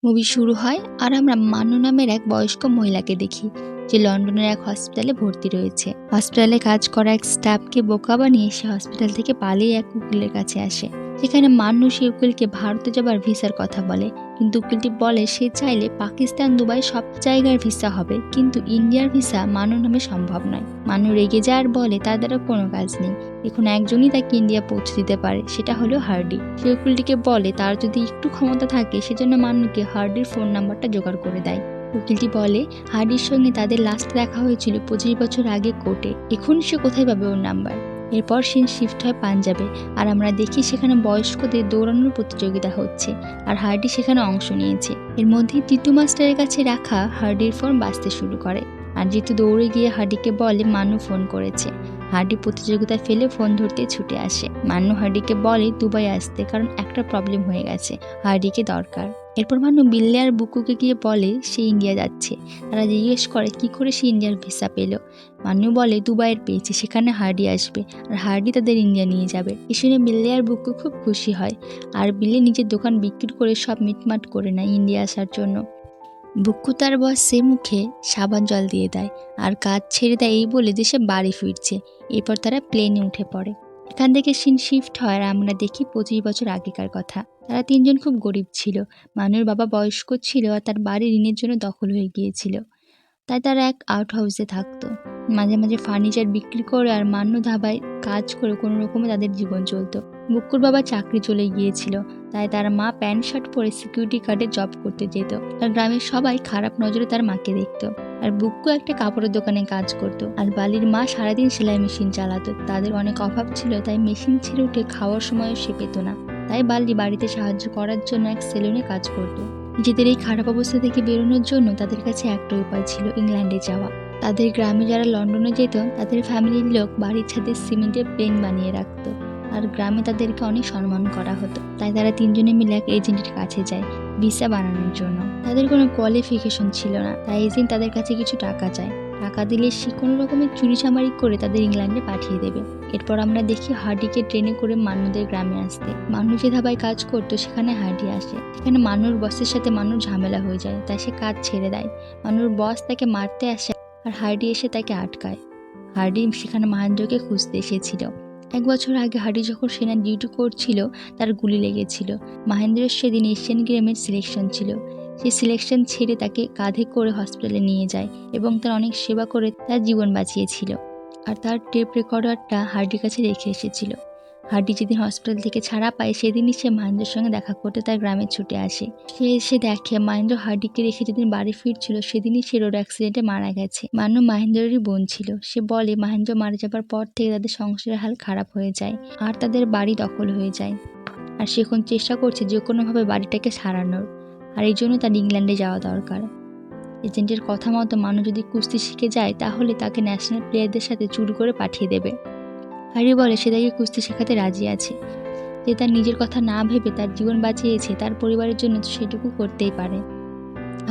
Movie শুরু হয় আর আমরা মানু নামের এক বয়স্ক মহিলাকে দেখি, যে লন্ডনের এক হসপিটালে ভর্তি রয়েছে। হসপিটালে কাজ করা এক স্টাফকে বোকা বানিয়ে সে হসপিটাল থেকে পালিয়ে এক উকিলের কাছে আসে। সেখানে মানু সেই উকিলকে ভারতে যাবার ভিসার কথা বলে, কিন্তু উকিলটি বলে সে চাইলে পাকিস্তান, দুবাই সব জায়গার ভিসা হবে, কিন্তু ইন্ডিয়ার ভিসা মানু নামে সম্ভব নয়। মানু রেগে যায় আর বলে তার দ্বারা কোনো কাজ নেই, এখন একজনই তাকে ইন্ডিয়া পৌঁছে দিতে পারে, সেটা হলো হার্ডি। সে উকিলটিকে বলে তার যদি একটু ক্ষমতা থাকে সেজন্য মানুকে হার্ডির ফোন নাম্বারটা জোগাড় করে দেয়। উকিলটি বলে হার্ডির সঙ্গে তাদের লাস্ট দেখা হয়েছিল 25 বছর আগে কোর্টে, এখন সে কোথায় পাবে ওর নাম্বার। এরপর সে শিফট হয় পাঞ্জাবে, আর আমরা দেখি সেখানে বয়স্কদের দৌড়ানোর প্রতিযোগিতা হচ্ছে, আর হার্ডি সেখানে অংশ নিয়েছে। এর মধ্যেই টিটু মাস্টারের কাছে রাখা হার্ডির ফোন বাজতে শুরু করে, আর জিতু দৌড়ে গিয়ে হার্ডিকে বলে মানু ফোন করেছে। হার্ডি প্রতিযোগিতা ফেলে ফোন ধরতে ছুটে আসে। মানু হার্ডিকে বলে দুবাই আসতে, কারণ একটা প্রবলেম হয়ে গেছে, হার্ডিকে দরকার। এরপর মানু বিল্লে আর বুকুকে গিয়ে বলে সে ইন্ডিয়া যাচ্ছে। তারা জিজ্ঞেস করে কি করে সে ইন্ডিয়ার ভিসা পেল। মানু বলে দুবাইয়ের পেয়েছে, সেখানে হার্ডি আসবে আর হার্ডি তাদের ইন্ডিয়া নিয়ে যাবে। এই শুনে বিল্লে আর বুকু খুব খুশি হয়, আর বিল্লে নিজের দোকান বিক্রি করে সব মিটমাট করে নেয় ইন্ডিয়া আসার জন্য। বুক্কু তার বসে মুখে সাবান জল দিয়ে দেয় আর কাজ ছেড়ে দেয় এই বলে দেশে বাড়ি ফিরছে। এরপর তারা প্লেনে উঠে পড়ে। এখান থেকে সিন শিফট হয় আর আমরা দেখি 25 বছর আগেকার কথা। তারা তিনজন খুব গরিব ছিল। মানুর বাবা বয়স্ক ছিল আর তার বাড়ি ঋণের জন্য দখল হয়ে গিয়েছিল, তাই তারা এক আউট হাউসে থাকতো। মাঝে মাঝে ফার্নিচার বিক্রি করে আর মান্য ধাবায় কাজ করে কোনো রকমে তাদের জীবন চলতো। বুক্কুর বাবা চাকরি চলে গিয়েছিল, তাই তার মা প্যান্ট শার্ট পরে সিকিউরিটি গার্ডে জব করতে যেত। আর গ্রামের সবাই খারাপ নজরে তার মাকে দেখতো। আর বুক্কু একটা কাপড়ের দোকানে কাজ করত, আর বালির মা সারাদিন সেলাই মেশিন চালাতো। তাদের অনেক অভাব ছিল, তাই মেশিন ছেড়ে উঠে খাওয়ার সময়ও সে পেত না। তাই বালি বাড়িতে সাহায্য করার জন্য এক সেলুনে কাজ করত। নিজেদের এই খারাপ অবস্থা থেকে বেরোনোর জন্য তাদের কাছে একটা উপায় ছিল, ইংল্যান্ডে যাওয়া। তাদের গ্রামে যারা লন্ডনে যেত তাদের ফ্যামিলির লোক বাড়ির ছাদে সিমেন্টের প্লেন বানিয়ে রাখতো, আর গ্রামে তাদেরকে অনেক সম্মান করা হতো। তাই তারা তিনজনে মিলে এক এজেন্টের কাছে যায় ভিসা বানানোর জন্য। তাদের কোনো কোয়ালিফিকেশন ছিল না, তাই এজেন্ট তাদের কাছে কিছু টাকা চায়। টাকা দিলে সে কোনো রকমের চুরিচামারি করে তাদের ইংল্যান্ডে পাঠিয়ে দেবে। এরপর আমরা দেখি হার্ডিকে ট্রেনে করে মানুদের গ্রামে আসতে। মানু যে ধাবায় কাজ করতো সেখানে হার্ডি আসে। সেখানে মানুর বসের সাথে মানুর ঝামেলা হয়ে যায়, তাই সে কাজ ছেড়ে দেয়। মানুর বস তাকে মারতে আসে আর হার্ডি এসে তাকে আটকায়। হার্ডি সেখানে মহেন্দ্রকে খুঁজতে এসেছিল। 1 বছর আগে হার্ডি যখন সেনা ডিউটি করছিল তার গুলি লেগেছিল। মহেন্দ্রের সেদিন এশিয়ান গেমের সিলেকশন ছিল। সেই সিলেকশন ছেড়ে তাকে কাঁধে করে হসপিটালে নিয়ে যায় এবং তার অনেক সেবা করে তার জীবন বাঁচিয়েছিল। আর তার টেপ রেকর্ডারটা হার্ডির কাছে রেখে এসেছিল। হার্ডি যেদিন হসপিটাল থেকে ছাড়া পায় সেদিনই সে মহেন্দ্রের সঙ্গে দেখা করতে তার গ্রামে ছুটে আসে। সে এসে দেখে মহেন্দ্র হার্ডিকে রেখে যেদিন বাড়ি ফিরছিল সেদিনই সে রোড অ্যাক্সিডেন্টে মারা গেছে। মানু মহেন্দ্রেরই বোন ছিল। সে বলে মহেন্দ্র মারা যাবার পর থেকে তাদের সংসারের হাল খারাপ হয়ে যায় আর তাদের বাড়ি দখল হয়ে যায়। আর সে এখন চেষ্টা করছে যে কোনোভাবে বাড়িটাকে সারানোর, আর এই জন্য তার ইংল্যান্ডে যাওয়া দরকার। এজেন্টের কথা মতো মানু যদি কুস্তি শিখে যায় তাহলে তাকে ন্যাশনাল প্লেয়ারদের সাথে চুরি করে পাঠিয়ে দেবে। হ্যারি বলে সে তাকে কুস্তি শেখাতে রাজি আছে। যে তার নিজের কথা না ভেবে তার জীবন বাঁচিয়েছে, তার পরিবারের জন্য সেটুকু করতেই পারে।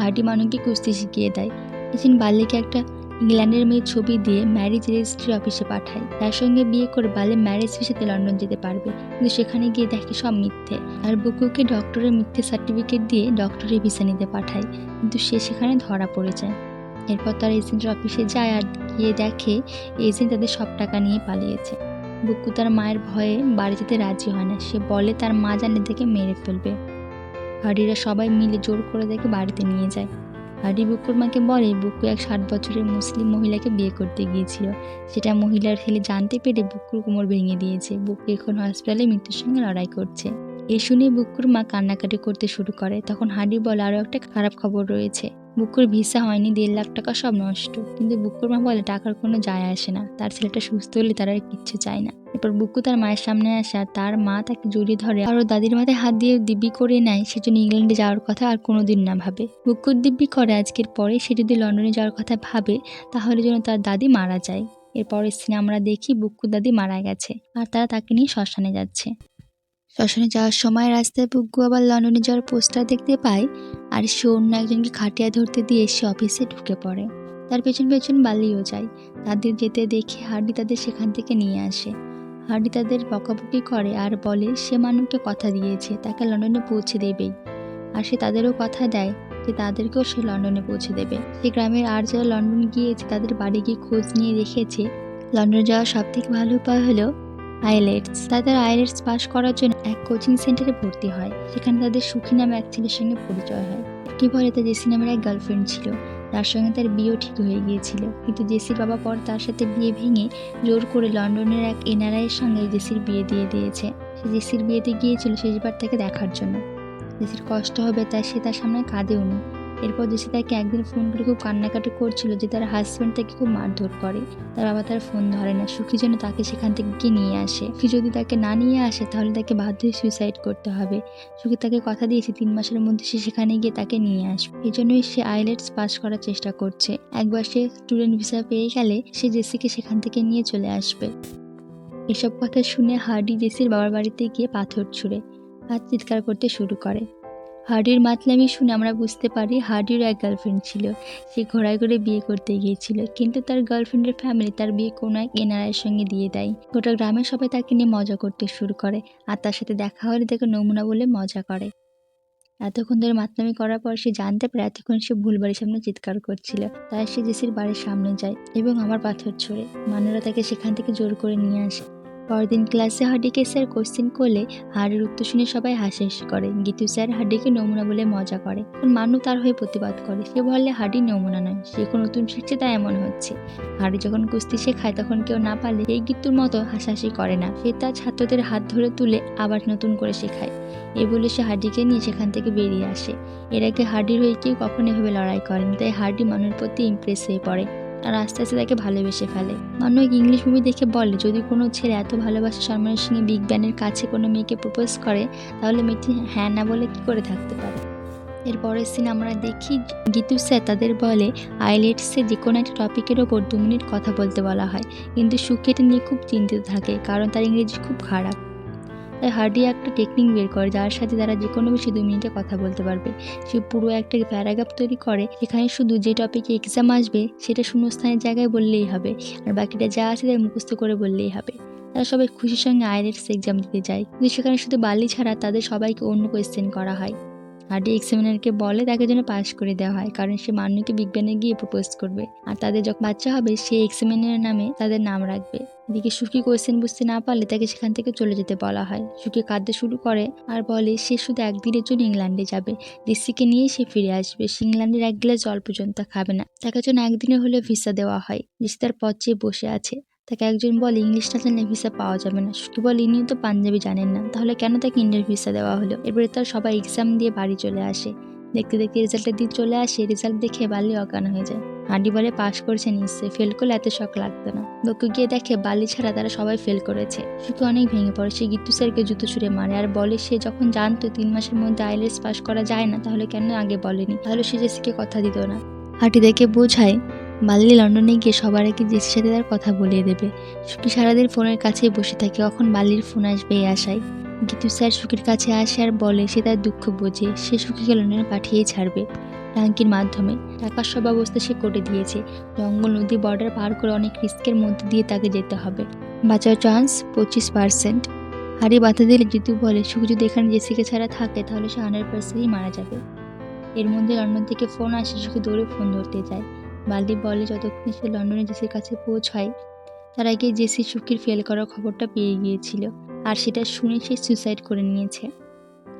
হার্ডি মানুকে কুস্তি শিখিয়ে দেয়। এজেন্ট বাল্লিকে একটা ইংল্যান্ডের মেয়ের ছবি দিয়ে ম্যারেজ রেজিস্ট্রি অফিসে পাঠায়। তার সঙ্গে বিয়ে করে বাল্লি ম্যারেজ ভিসাতে লন্ডন যেতে পারবে, কিন্তু সেখানে গিয়ে দেখে সব মিথ্যে। আর বুকুকে ডক্টরের মিথ্যে সার্টিফিকেট দিয়ে ডক্টরের ভিসা নিতে পাঠায়, কিন্তু সে সেখানে ধরা পড়ে যায়। এরপর তার এজেন্টের অফিসে যায় আর গিয়ে দেখে এজেন্ট তাদের সব টাকা নিয়ে পালিয়েছে। বুকু তার মায়ের ভয়ে বাড়ি যেতে রাজি হয় না। সে বলে তার মা জানলে তাকে মেরে ফেলবে। হার্ডিরা সবাই মিলে জোর করে তাকে বাড়িতে নিয়ে যায়। হার্ডি বুকুর মাকে বলে বুকু এক 60 বছরের মুসলিম মহিলাকে বিয়ে করতে গিয়েছিল। সেটা মহিলার ছেলে জানতে পেরে বুকুর কোমর ভেঙে দিয়েছে। বুকু এখন হসপিটালে মৃত্যুর সঙ্গে লড়াই করছে। এই শুনে বুকুর মা কান্নাকাটি করতে শুরু করে। তখন হার্ডি বলে আরও একটা খারাপ খবর রয়েছে, বুকুর ভিসা হয়নি, 1.5 লাখ টাকা সব নষ্ট। কিন্তু বুকুর মা বলে টাকার কোনো যায় আসে না, তার ছেলেটা সুস্থ হলে তারা আর কিচ্ছু চায় না। এরপর বুকু তার মায়ের সামনে আসে আর তার মা তাকে জড়িয়ে ধরে আর ওর দাদির মাথায় হাত দিয়ে দিব্যি করে নেয় সেজন্য ইংল্যান্ডে যাওয়ার কথা আর কোনোদিন না ভাবে। বুকুর দিব্যি করে আজকের পরে সে যদি লন্ডনে যাওয়ার কথা ভাবে তাহলে যেন তার দাদি মারা যায়। এরপরের সিনে আমরা দেখি বুকুর দাদি মারা গেছে আর তারা তাকে নিয়ে শ্মশানে যাচ্ছে। শ্মশানে যাওয়ার সময় রাস্তায় বুকু আবার লন্ডনে যাওয়ার পোস্টার দেখতে পায়, আর সে অন্য একজনকে খাটিয়া ধরতে দিয়ে সে অফিসে ঢুকে পড়ে। তার পেছন পেছন বালিও যায়। তাদের যেতে দেখে হার্ডি তাদের সেখান থেকে নিয়ে আসে। হার্ডি তাদের বকাবকি করে আর বলে সে মানুষকে কথা দিয়েছে তাকে লন্ডনে পৌঁছে দেবেই। আর সে তাদেরও কথা দেয় যে তাদেরকেও সে লন্ডনে পৌঁছে দেবে। সে গ্রামের আর যারা লন্ডন গিয়েছে তাদের বাড়ি গিয়ে খোঁজ নিয়ে দেখেছে লন্ডনে যাওয়ার সবথেকে ভালো উপায় হলো আইএলটিএস। তাদের আইএলটিএস পাস করার জন্য এক কোচিং সেন্টারে ভর্তি হয়। সেখানে তাদের সুখী নামে এক ছেলের সঙ্গে পরিচয় হয়। কি বলে তার জেসি নামের এক গার্লফ্রেন্ড ছিল, তার সঙ্গে তার বিয়েও ঠিক হয়ে গিয়েছিল। কিন্তু জেসির বাবা পর তার সাথে বিয়ে ভেঙে জোর করে লন্ডনের এক এনআরআই এর সঙ্গে জেসির বিয়ে দিয়ে দিয়েছে। সে জেসির বিয়েতে গিয়েছিল শেষবার তাকে দেখার জন্য। জেসির কষ্ট হবে তাই সে তার সামনে কাঁদেওনি। এরপর জেসি তাকে একদিন ফোন করে খুব কান্নাকাটি করছিল যে তার হাজব্যান্ড তাকে খুব মারধর করে। তার বাবা তার ফোন ধরে না। সুখী যেন তাকে সেখান থেকে গিয়ে নিয়ে আসে। সুখী যদি তাকে না নিয়ে আসে তাহলে তাকে বাধ্য হয়ে সুইসাইড করতে হবে। সুখী তাকে কথা দিয়েছে 3 মাসের মধ্যে সে সেখানে গিয়ে তাকে নিয়ে আসবে। এই জন্যই সে আইএলটিএস পাস করার চেষ্টা করছে। একবার সে স্টুডেন্ট ভিসা পেয়ে গেলে সে জেসিকে সেখান থেকে নিয়ে চলে আসবে। এসব কথা শুনে হার্ডি জেসির বাবার বাড়িতে গিয়ে পাথর ছুঁড়ে আর চিৎকার করতে শুরু করে। হার্ডির মাতলামি শুনে আমরা বুঝতে পারি হার্ডিরও এক গার্লফ্রেন্ড ছিল। সে ঘোড়ায় করে বিয়ে করতে গিয়েছিল, কিন্তু তার গার্লফ্রেন্ডের ফ্যামিলি তার বিয়ে কোনো এক এনআরআইয়ের সঙ্গে দিয়ে দেয়। গোটা গ্রামের সবাই তাকে নিয়ে মজা করতে শুরু করে আর তার সাথে দেখা হলে তাকে নমুনা বলে মজা করে। এতক্ষণ ধরে মাতলামি করার পর সে জানতে পারে এতক্ষণ সে ভুল বাড়ির সামনে চিৎকার করছিল। তাই সে জেসির বাড়ির সামনে যায় এবং আবার পাথর ছোড়ে। মানুষরা তাকে সেখান থেকে জোর করে নিয়ে আসে। পরদিন ক্লাসে হার্ডিকে স্যার কোশ্চেন করলে হার্ডির উত্তর শুনে সবাই হাসাহাসি করে। গীতু স্যার হার্ডিকে নমুনা বলে মজা করে। মানু তার হয়ে প্রতিবাদ করে। সে বললে হার্ডি নমুনা নয়, সে এখন নতুন শিখছে তাই এমন হচ্ছে। হার্ডি যখন কুস্তি শেখায় তখন কেউ না পারলে এই গীতুর মতো হাসাহাসি করে না। সে তার ছাত্রদের হাত ধরে তুলে আবার নতুন করে শেখায়। এই বলে সে হার্ডিকে নিয়ে সেখান থেকে বেরিয়ে আসে। এর আগে হার্ডির হয়ে কেউ কখনো এভাবে লড়াই করেনি, তাই হার্ডি মানুর প্রতি ইমপ্রেস হয়ে পড়ে আর আস্তে আস্তে তাকে ভালোবেসে ফেলে। মানু এক ইংলিশ মুভি দেখে বলে যদি কোনো ছেলে এত ভালোবাসে সম্মানের সঙ্গে বিগ ব্যানের কাছে কোনো মেয়েকে প্রপোজ করে তাহলে মেয়েটি হ্যাঁ না বলে কি করে থাকতে পারে। এর পরের সিন আমরা দেখি গীতু স্যার তাদের বলে আইএলটিএসে যে কোনো একটা টপিকের ওপর 2 মিনিট কথা বলতে বলা হয়, কিন্তু সুখী এটা নিয়ে খুব চিন্তিত থাকে কারণ তার ইংরেজি খুব খারাপ। তাই হার্ডি একটা টেকনিক বের করে যার সাথে তারা যে কোনো বিষয়ে 2 মিনিটে কথা বলতে পারবে। সে পুরো একটা প্যারাগ্রাফ তৈরি করে, সেখানে শুধু যে টপিকে এক্সাম আসবে সেটা শূন্যস্থানের জায়গায় বললেই হবে, আর বাকিটা যা আছে তাই মুখস্থ করে বললেই হবে। তারা সবাই খুশির সঙ্গে আইএলটিএস এক্সাম দিতে যায়, কিন্তু সেখানে শুধু বালি ছাড়া তাদের সবাইকে অন্য কোয়েশ্চেন করা হয়। হার্ডি এক্সামিনারকে বলে তাকে যেন পাস করে দেওয়া হয়, কারণ সে মানুকে বিজ্ঞানে গিয়ে প্রপোজ করবে আর তাদের যখন বাচ্চা হবে সেই এক্সামিনারের নামে তাদের নাম রাখবে। এদিকে সুখী কোয়েশ্চেন বুঝতে না পারলে তাকে সেখান থেকে চলে যেতে বলা হয়। সুখী কাঁদতে শুরু করে আর বলে সে শুধু একদিনের জন্য ইংল্যান্ডে যাবে, জেসিকে নিয়ে সে ফিরে আসবে। সে ইংল্যান্ডের 1 গ্লাস জল পর্যন্ত খাবে না। তাকে জন্য একদিনের হলেও ভিসা দেওয়া হয়। জেসি তার পথ চেয়ে বসে আছে। তাকে একজন বলে ইংলিশ না জানলে ভিসা পাওয়া যাবে না। সুখী বলে ইনিও তো পাঞ্জাবি জানেন না, তাহলে কেন তাকে ইন্ডিয়ার ভিসা দেওয়া হলো। এরপরে তার সবাই এক্সাম দিয়ে বাড়ি চলে আসে। দেখতে দেখতে রেজাল্টের দিন চলে আসে। রেজাল্ট দেখে বালি অজ্ঞান হয়ে যায়। হার্ডি বলে পাশ করেছে নিশ্চয়ই, ফেল করলে এত শখ লাগতো না। লোকে গিয়ে দেখে বালি ছাড়া তারা সবাই ফেল করেছে। সুখী অনেক ভেঙে পড়ে। সে গীতু স্যারকে জুতো ছুঁড়ে মারে আর বলে সে যখন জানতো 3 মাসের মধ্যে আইএলটিএস পাস করা যায় না তাহলে কেন আগে বলেনি, তাহলে সে জেসিকে কথা দিত না। হার্ডি দেখে বোঝায় বাল্লি লন্ডনে গিয়ে সবার আগে জেসির সাথে তার কথা বলিয়ে দেবে। সুখী সারাদিন ফোনের কাছেই বসে থাকে, কখন বাল্লির ফোন আসবে এই আশায়। গীতু স্যার সুখীর কাছে আসে আর বলে সে তার দুঃখ বোঝে, সে সুখীকে লন্ডনে পাঠিয়েই ছাড়বে টাঙ্কির মাধ্যমে। টাকার সব ব্যবস্থা সে করে দিয়েছে। জঙ্গল নদী বর্ডার পার করে অনেক রিস্কের মধ্যে দিয়ে তাকে যেতে হবে। বাঁচার চান্স 25%। হাড়ি বাধা দিলে জিতু বলে সুখী যদি এখানে জেসিকে ছাড়া থাকে তাহলে সে 100%ই মারা যাবে। এর মধ্যে লন্ডন থেকে ফোন আসে। সুখী দৌড়ে ফোন ধরতে যায়। বাল্লি বলে যতক্ষণ সে লন্ডনে জেসির কাছে পৌঁছায় তার আগে জেসি সুখীর ফেল করার খবরটা পেয়ে গিয়েছিল আর সেটা শুনে সে সুইসাইড করে নিয়েছে।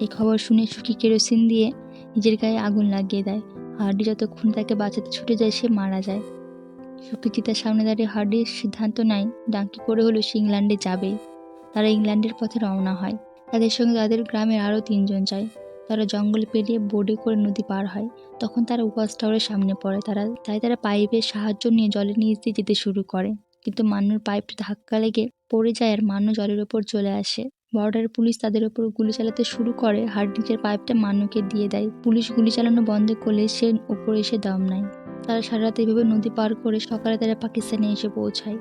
এই খবর শুনে সুখী কেরোসিন দিয়ে নিজের গায়ে আগুন লাগিয়ে দেয়। হার্ডি যতক্ষণ তাকে বাঁচাতে ছুটে যায় সে মারা যায়। সুখী চিতার সামনে দাঁড়িয়ে হার্ডির সিদ্ধান্ত নেয় ডাঙ্কি করে হলো সে ইংল্যান্ডে যাবেই। তারা ইংল্যান্ডের পথে রওনা হয়। তাদের সঙ্গে তাদের গ্রামের আরও 3 জন যায়। তারা জঙ্গল পেরিয়ে বোটে করে নদী পার হয়। তখন তারা ওয়াচ টাওয়ারের সামনে পড়ে। তারা পাইপের সাহায্য নিয়ে জলের নিচ দিয়ে যেতে শুরু করে, কিন্তু মানুর পাইপটা ধাক্কা লেগে পড়ে যায় আর মানু জলের ওপর চলে আসে। বর্ডার পুলিশ তাদের ওপর গুলি চালাতে শুরু করে। হার্ডিকের পাইপটা মানুকে দিয়ে দেয়। পুলিশ গুলি চালানো বন্ধ করলে সে উপরে এসে দম নেয়। তারা সারা রাত এইভাবে নদী পার করে সকালে তারা পাকিস্তানে এসে পৌঁছায়।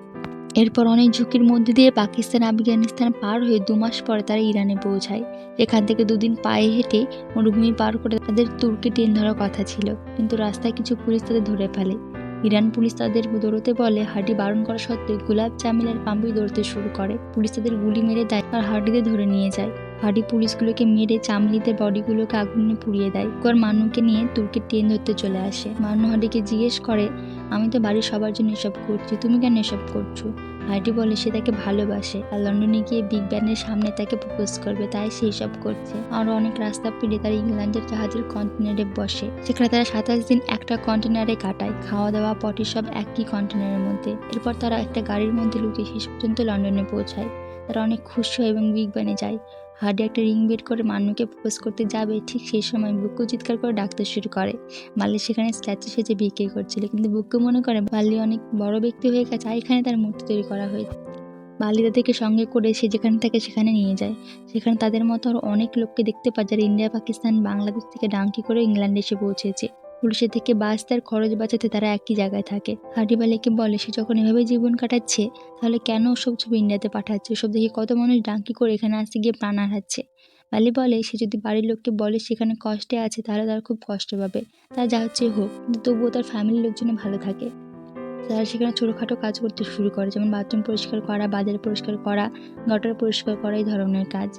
এরপর অনেক ঝুঁকির মধ্যে দিয়ে পাকিস্তান আফগানিস্তান পার হয়ে 2 মাস পরে তারা ইরানে পৌঁছায়। এখান থেকে 2 দিন পায়ে হেঁটে মরুভূমি পার করে তাদের তুর্কি ট্রেন ধরার কথা ছিল, কিন্তু রাস্তায় কিছু পুলিশ তাদের ধরে ফেলে। ইরান পুলিশ তাদের দৌড়তে বলে হার্ডি বারণ করা সত্ত্বেও গুলাব জামিল আর পাম্পি দৌড়তে শুরু করে। পুলিশ তাদের গুলি মেরে দেয় আর হার্ডিদের ধরে নিয়ে যায়। হার্ডি পুলিশগুলোকে মেরে চামলিদের বডিগুলোকে আগুনে পুড়িয়ে দেয়। এরপর মানুকে নিয়ে তুর্কির ট্রেন ধরতে চলে আসে। মানু হার্ডিকে জিজ্ঞেস করে, আমি তো বাড়ির সবার জন্য এসব করছি, তুমি কেন এসব করছো? হার্ডি বলে সে তাকে ভালোবাসে আর লন্ডনে গিয়ে বিগ ব্যানের সামনে তাকে প্রপোজ করবে, তাই সে এসব করছে। আরও অনেক রাস্তা পেরিয়ে তারা ইংল্যান্ডের জাহাজের কন্টেনারে বসে। সেখানে তারা 27 দিন একটা কন্টেনারে কাটায়। খাওয়া দাওয়া পটি সব একই কন্টেনারের মধ্যে। এরপর তারা একটা গাড়ির মধ্যে লুকিয়ে শেষ পর্যন্ত লন্ডনে পৌঁছায়। তারা অনেক খুশি হয় এবং বিগ ব্যানে যায়। হার্ডি একটা রিং বের করে মানুকে প্রপোজ করতে যাবে, ঠিক সেই সময় বুকু চিৎকার করে ডাকতে শুরু করে। বাল্লি সেখানে স্ট্যাচু সেজে বিক্রি করছিল, কিন্তু বুকু মনে করে বাল্লি অনেক বড় ব্যক্তি হয়ে গেছে, এখানে তার মূর্তি তৈরি করা হয়েছে। বাল্লি তাদেরকে সঙ্গে করে সে যেখানে থাকে সেখানে নিয়ে যায়। সেখানে তাদের মতো আরও অনেক লোককে দেখতে পায় যারা ইন্ডিয়া, পাকিস্তান, বাংলাদেশ থেকে ডাঙ্কি করে ইংল্যান্ডে এসে পৌঁছেছে। পুলিশের থেকে বাঁচতে আর খরচ বাঁচাতে তারা একই জায়গায় থাকে। হার্ডি বাল্লিকে বলে সে যখন এভাবে জীবন কাটাচ্ছে তাহলে কেন ওসব ছবি ইন্ডিয়াতে পাঠাচ্ছে? ওসব দেখে কত মানুষ ডাঙ্কি করে এখানে আসতে গিয়ে প্রাণ হারাচ্ছে। বাল্লি বলে সে যদি বাড়ির লোককে বলে সেখানে কষ্টে আছে তাহলে তারা খুব কষ্ট পাবে, তার যা হচ্ছে হোক, কিন্তু তবুও তার ফ্যামিলির লোকজন ভালো থাকে। তারা সেখানে ছোটোখাটো কাজ করতে শুরু করে, যেমন বাথরুম পরিষ্কার করা, বাজার পরিষ্কার করা, গটার পরিষ্কার করা, এই ধরনের কাজ।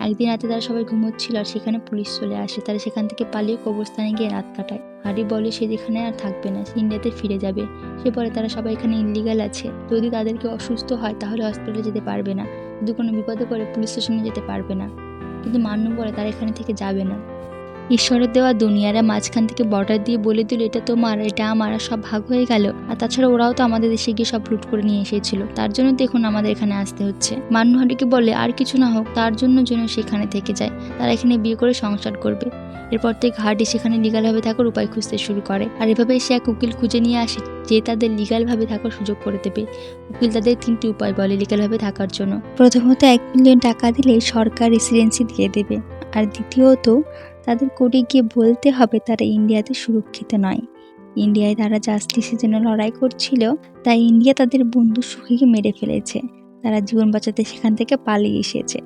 একদিন রাতে তারা সবাই ঘুমোচ্ছিল আর সেখানে পুলিশ চলে আসে। তারা সেখান থেকে পালিয়ে কবরস্থানে গিয়ে রাত কাটায়। হার্ডি বলে সে যেখানে আর থাকবে না, সে ইন্ডিয়াতে ফিরে যাবে। সে বলে তারা সবাই এখানে ইনলিগাল আছে, যদি তাদেরকে অসুস্থ হয় তাহলে হসপিটালে যেতে পারবে না, যদি কোনো বিপদে পড়ে পুলিশ স্টেশনে যেতে পারবে না। কিন্তু মান্নু বলে তারা এখানে থেকে যাবে না। ঈশ্বরের দেওয়া দুনিয়ারা মাঝখান থেকে বর্ডার দিয়ে বলে দিল এটা তোমার, এটা আমার, আর সব ভাগ হয়ে গেল। আর তাছাড়া ওরাও তো আমাদের দেশে গিয়ে সব লুট করে নিয়ে এসেছিল, তার জন্য দেখুন আমাদের এখানে আসতে হচ্ছে। মান্নু হার্ডিকে বলে আর কিছু না হোক তার জন্য সেখানে থেকে যায়, তারা এখানে বিয়ে করে সংসার করবে। এরপর থেকে হার্ডি সেখানে লিগালভাবে থাকার উপায় খুঁজতে শুরু করে। আর এভাবে সে এক উকিল খুঁজে নিয়ে আসে যে তাদের লিগালভাবে থাকার সুযোগ করে দেবে। উকিল তাদের 3টি উপায় বলে লিগালভাবে থাকার জন্য। প্রথমত 1 মিলিয়ন টাকা দিলে সরকার রেসিডেন্সি দিয়ে দেবে। আর দ্বিতীয়ত তাদের কোর্টে গিয়ে বলতে হবে তারা ইন্ডিয়াতে সুরক্ষিত নয়। ইন্ডিয়ায় তারা জাস্টিসের জন্য লড়াই করছিল, তাই ইন্ডিয়া তাদের বন্ধু সুখীকে মেরে ফেলেছে। তারা জীবন বাঁচাতে সেখান থেকে পালিয়ে এসেছে,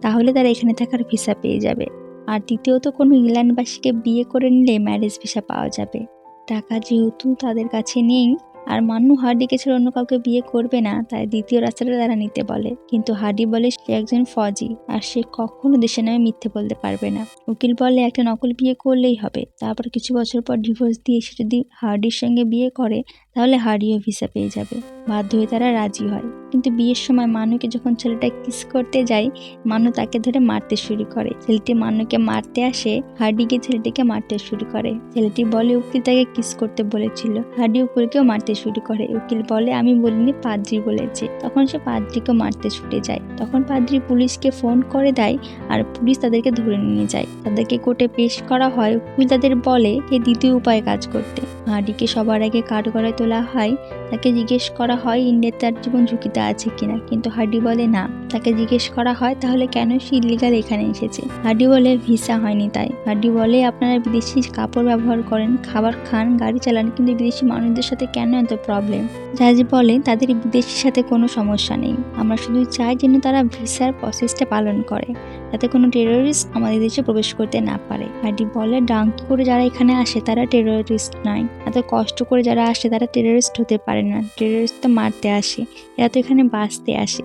তাহলে তারা এখানে থাকার ভিসা পেয়ে যাবে। আর দ্বিতীয়ত কোনো ইংল্যান্ডবাসীকে বিয়ে করে নিলে ম্যারেজ ভিসা পাওয়া যাবে। টাকা যেহেতু তাদের কাছে নেই আর মান্নু হার্ডিকে ছেড়ে অন্য কাউকে বিয়ে করবে না, তাই দ্বিতীয় রাস্তাটা তারা নিতে বলে। কিন্তু হার্ডি বলে সে একজন ফৌজি আর সে কখনো দেশের নামে মিথ্যে বলতে পারবে না। উকিল বলে একটা নকল বিয়ে করলেই হবে, তারপর কিছু বছর পর ডিভোর্স দিয়ে সে যদি হার্ডির সঙ্গে বিয়ে করে তাহলে হার্ডিও ভিসা পেয়ে যাবে। বাধ্য হয়ে তারা রাজি হয়। কিন্তু বিয়ের সময় মানুকে যখন ছেলেটা কিস করতে যায়, মানু তাকে ধরে মারতে শুরু করে। ছেলেটি মানুকে মারতে আসে, হার্ডি গিয়ে ছেলেটিকে মারতে শুরু করে। ছেলেটি বলে উকিল তাকে কিস করতে বলেছিল। হার্ডি উকিলকেও মারতে শুরু করে। উকিল বলে আমি বলিনি, পাদ্রি বলেছে। তখন সে পাদ্রিকে মারতে ছুটে যায়। তখন পাদ্রি পুলিশকে ফোন করে দেয় আর পুলিশ তাদেরকে ধরে নিয়ে যায়। তাদেরকে কোর্টে পেশ করা হয়। উকিল তাদের বলে এই দ্বিতীয় উপায়ে কাজ করতে। হার্ডিকে সবার আগে কাঠগড়ায় তোলা হয়। তাকে জিজ্ঞেস করা হয় ইন্ডিয়াতে তার জীবন ঝুঁকিতে আছে কিনা, কিন্তু হার্ডি বলে না। তাকে জিজ্ঞেস করা হয় তাহলে কেন সে ইলিগাল এখানে এসেছে। হার্ডি বলে ভিসা হয়নি তাই। হার্ডি বলে আপনারা বিদেশি কাপড় ব্যবহার করেন, খাবার খান, গাড়ি চালান, কিন্তু বিদেশি মানুষদের সাথে কেন এত প্রবলেম? জাজ বলে তাদের বিদেশির সাথে কোনো সমস্যা নেই, আমরা শুধু চাই যেন তারা ভিসার প্রসেসটা পালন করে, যাতে কোনো টেরোরিস্ট আমাদের দেশে প্রবেশ করতে না পারে। হার্ডি বলে ডাঙ্কি করে যারা এখানে আসে তারা টেরোরিস্ট নয়, এত কষ্ট করে যারা আসে তারা টেরোরিস্ট হতে পারে না। টেরোরিস্ট তো মারতে আসে, এরা তো এখানে বাঁচতে আসে,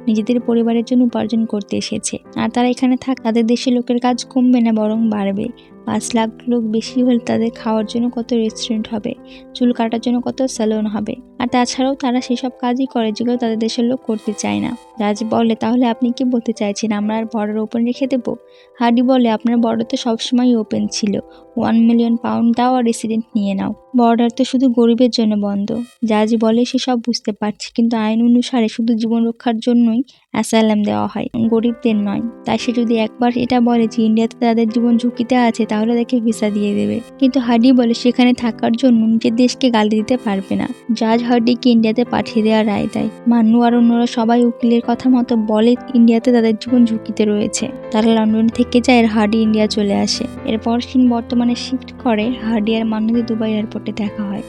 নিজেদের পরিবারের জন্য উপার্জন করতে এসেছে। আর তারা এখানে থাক তাদের দেশের লোকের কাজ কমবে না, বরং বাড়বে। 5 লাখ লোক বেশি হলে তাদের খাওয়ার জন্য কত রেস্টুরেন্ট হবে, চুল কাটার জন্য কত স্যালুন হবে। আর তাছাড়াও তারা সেসব কাজই করে যেগুলো তাদের দেশের লোক করতে চায় না। রাজ বলে তাহলে আপনি কি বলতে চাইছেন আমরা আর বর্ডার ওপেন রেখে দেবো? হার্ডি বলে আপনার বর্ডার তো সবসময় ওপেন ছিল, 1 মিলিয়ন পাউন্ড দাও আর রেসিডেন্ট নিয়ে নাও। বর্ডার তো শুধু গরিবের জন্য বন্ধ। জাজ বলে সে সব বুঝতে পারছে, কিন্তু আইন অনুসারে শুধু জীবন রক্ষার জন্যই অ্যাসাইলাম দেওয়া হয়, গরিবদের নয়। তাই সে যদি একবার এটা বলে যে ইন্ডিয়াতে তাদের জীবন ঝুঁকিতে আছে তাহলে তাকে ভিসা দিয়ে দেবে। কিন্তু হার্ডি বলে সেখানে থাকার জন্য নিজের দেশকে গালি দিতে পারবে না। জাজ হার্ডিকে ইন্ডিয়াতে পাঠিয়ে দেওয়ার রায় দেয়। মান্নু আর অন্যরা সবাই উকিলের কথা মতো বলে ইন্ডিয়াতে তাদের জীবন ঝুঁকিতে রয়েছে। তারা লন্ডন থেকে যায় আর হার্ডি ইন্ডিয়া চলে আসে। এরপর সিন বর্তমানে শিফট করে। হার্ডি আর মান্নুদের দুবাই এয়ারপোর্টে দেখা হয়।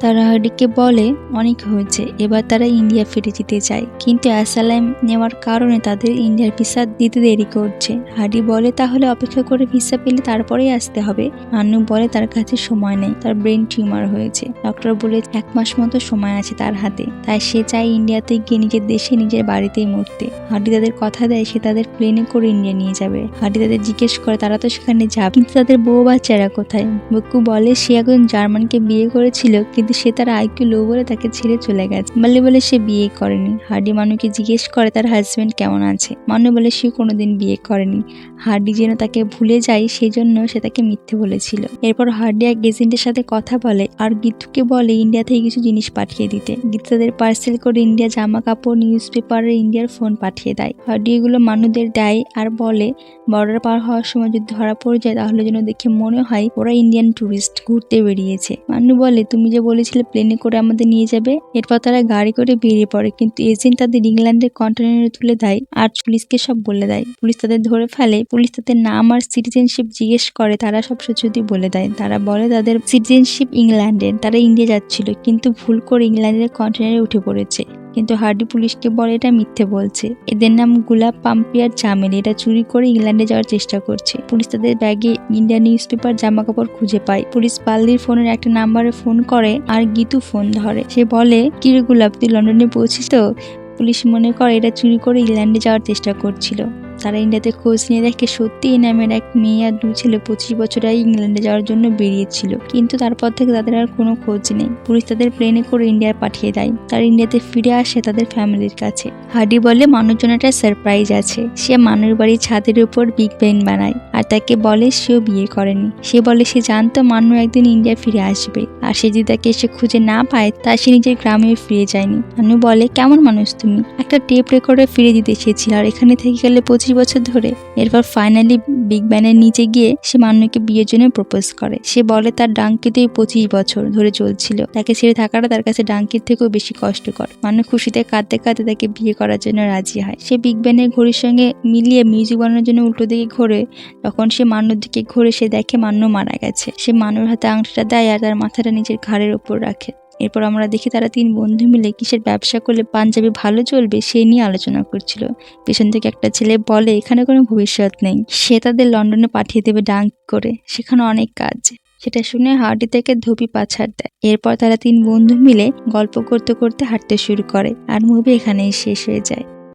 তারা হার্ডিকে বলে অনেক হয়েছে, এবার তারা ইন্ডিয়া ফিরে যেতে চায়, কিন্তু অ্যাসাইলাম নেওয়ার কারণে তাদের ইন্ডিয়ার ভিসা দিতে দেরি করছে। হার্ডি বলে তাহলে অপেক্ষা করে ভিসা পেলে তারপরেই আসতে হবে। মান্নু বলে তার কাছে সময় নেই, তার ব্রেন টিউমার হয়েছে। ডক্টর বলে 1 মাস মতো সময় আছে তার হাতে, তাই সে চায় ইন্ডিয়াতে গিয়ে নিজের দেশে নিজের বাড়িতেই মরতে। হার্ডি তাদের কথা দেয় সে তাদের প্লেনে করে ইন্ডিয়া নিয়ে যাবে। হার্ডি তাদের জিজ্ঞেস করে তারা তো সেখানে যাবে, কিন্তু তাদের বউ বাচ্চারা কোথায়? বকু বলে সে একজন জার্মানকে বিয়ে করেছিল, কিন্তু সে তার আইকিউ লো বলে তাকে ছেড়ে চলে গেছে। মাল্লি বলে সে বিয়ে করেনি। হার্ডি মানুকে জিজ্ঞেস করে তার হাজবেন্ড কেমন আছে। মানু বলে সে কোনোদিন বিয়ে করেনি। হার্ডি যেন তাকে ভুলে যায় সেই জন্য সে তাকে মিথ্যে বলেছিল। এরপর হার্ডি এক এজেন্টের সাথে কথা বলে আর গীতুকে বলে ইন্ডিয়া থেকে কিছু জিনিস পাঠিয়ে দিতে। গীতু তাদের পার্সেল করে ইন্ডিয়া জামা কাপড়, নিউজ পেপার আর ইন্ডিয়ার ফোন পাঠিয়ে দেয়। হার্ডি এগুলো মানুদের দেয় আর বলে বর্ডার পার হওয়ার সময় যদি ধরা পড়ে যায় তাহলে যেন দেখে মনে হয় ওরা ইন্ডিয়ান টুরিস্ট ঘুরতে বেরিয়েছে। মান্নু বলে তুমি যে বলেছিলে প্লেনে করে আমাদের নিয়ে যাবে। এরপর তারা গাড়ি করে বেরিয়ে পড়ে, কিন্তু এজেন্ট তাদের ইংল্যান্ডের কন্টেনারে তুলে দেয় আর পুলিশকে সব বলে দেয়। পুলিশ তাদের ধরে ফেলে। পুলিশ তাদের নাম আর সিটিজেনশিপ জিজ্ঞেস করে, তারা সব সত্যি বলে দেয়। তারা বলে তাদের সিটিজেনশিপ ইংল্যান্ডের, তারা ইন্ডিয়া যাচ্ছিল কিন্তু ভুল করে ইংল্যান্ডের কন্টেনারে উঠে পড়েছে। কিন্তু হার্ডি পুলিশকে বলে এটা মিথ্যে বলছে। এদের নাম গুলাব, পাম্পি আর চামেলি। এটা চুরি করে ইংল্যান্ডে যাওয়ার চেষ্টা করছে। পুলিশ তাদের ব্যাগে ইন্ডিয়ান নিউজ পেপার, জামা কাপড় খুঁজে পায়। পুলিশ পাল্লির ফোনের একটা নাম্বারে ফোন করে আর গীতু ফোন ধরে। সে বলে কিরে গুলাব, তুই লন্ডনে পৌঁছিস তো? পুলিশ মনে করে এটা চুরি করে ইংল্যান্ডে যাওয়ার চেষ্টা করছিল। তারা ইন্ডিয়াতে খোঁজ নিয়ে দেখে সত্যি এই নামের এক মেয়ে আর 2 ছেলে 25 বছর আগে ইংল্যান্ডে যাওয়ার জন্য বেরিয়েছিল, কিন্তু তারপর থেকে তাদের আর কোনো খোঁজ নেই। পুলিশ তাদের প্লেনে করে ইন্ডিয়া পাঠিয়ে দেয়। তারা ইন্ডিয়াতে ফিরে আসে তাদের ফ্যামিলির কাছে। হার্ডি বলে মানুর জন্য একটা সারপ্রাইজ আছে। সে মানুর বাড়ির ছাদের উপর বিগ ব্যাং বানায় আর তাকে বলে সেও বিয়ে করেনি। সে বলে সে জানতো মানু একদিন ইন্ডিয়া ফিরে আসবে, আর সে যদি তাকে এসে খুঁজে না পায় তা সে নিজের গ্রামেও ফিরে যায়নি। মানু বলে কেমন মানুষ তুমি, একটা টেপ রেকর্ডে ফিরে দিতে এসেছিল আর এখানে থেকে গেলে 25 বছর ধরে। এরপর ফাইনালি বিগ ব্যানের নিচে গিয়ে সে মানুকে বিয়ের জন্য প্রপোজ করে। সে বলে তার ডাঙ্কিতেই 25 বছর ধরে চলছিল, তাকে ছেড়ে থাকাটা তার কাছে ডাঙ্কির থেকেও বেশি কষ্টকর। মানু খুশিতে কাঁদতে কাঁদতে তাকে বিয়ে করার জন্য রাজি হয়। সে বিগ ব্যানের ঘড়ির সঙ্গে মিলিয়ে মিউজিক বানানোর জন্য উল্টো দিকে ঘোরে। তখন সে মানুর দিকে ঘুরে সে দেখে মানু মারা গেছে। সে মানুর হাতে আংটিটা দেয় আর তার মাথাটা নিজের ঘাড়ের উপর রাখে। এরপর আমরা দেখি তারা 3 বন্ধু মিলে কিসের ব্যবসা করলে পাঞ্জাবি ভালো চলবে সেই নিয়ে আলোচনা করছিল। পেছন থেকে একটা ছেলে বলে এখানে কোনো ভবিষ্যৎ নেই, সে তাদের লন্ডনে পাঠিয়ে দেবে ডাঙ্ক করে, সেখানে অনেক কাজ। সেটা শুনে হার্ডি থেকে ধোপি পাছাড় দেয়। এরপর তারা 3 বন্ধু মিলে গল্প করতে করতে হাঁটতে শুরু করে আর মুভি এখানেই শেষ হয়ে যায়।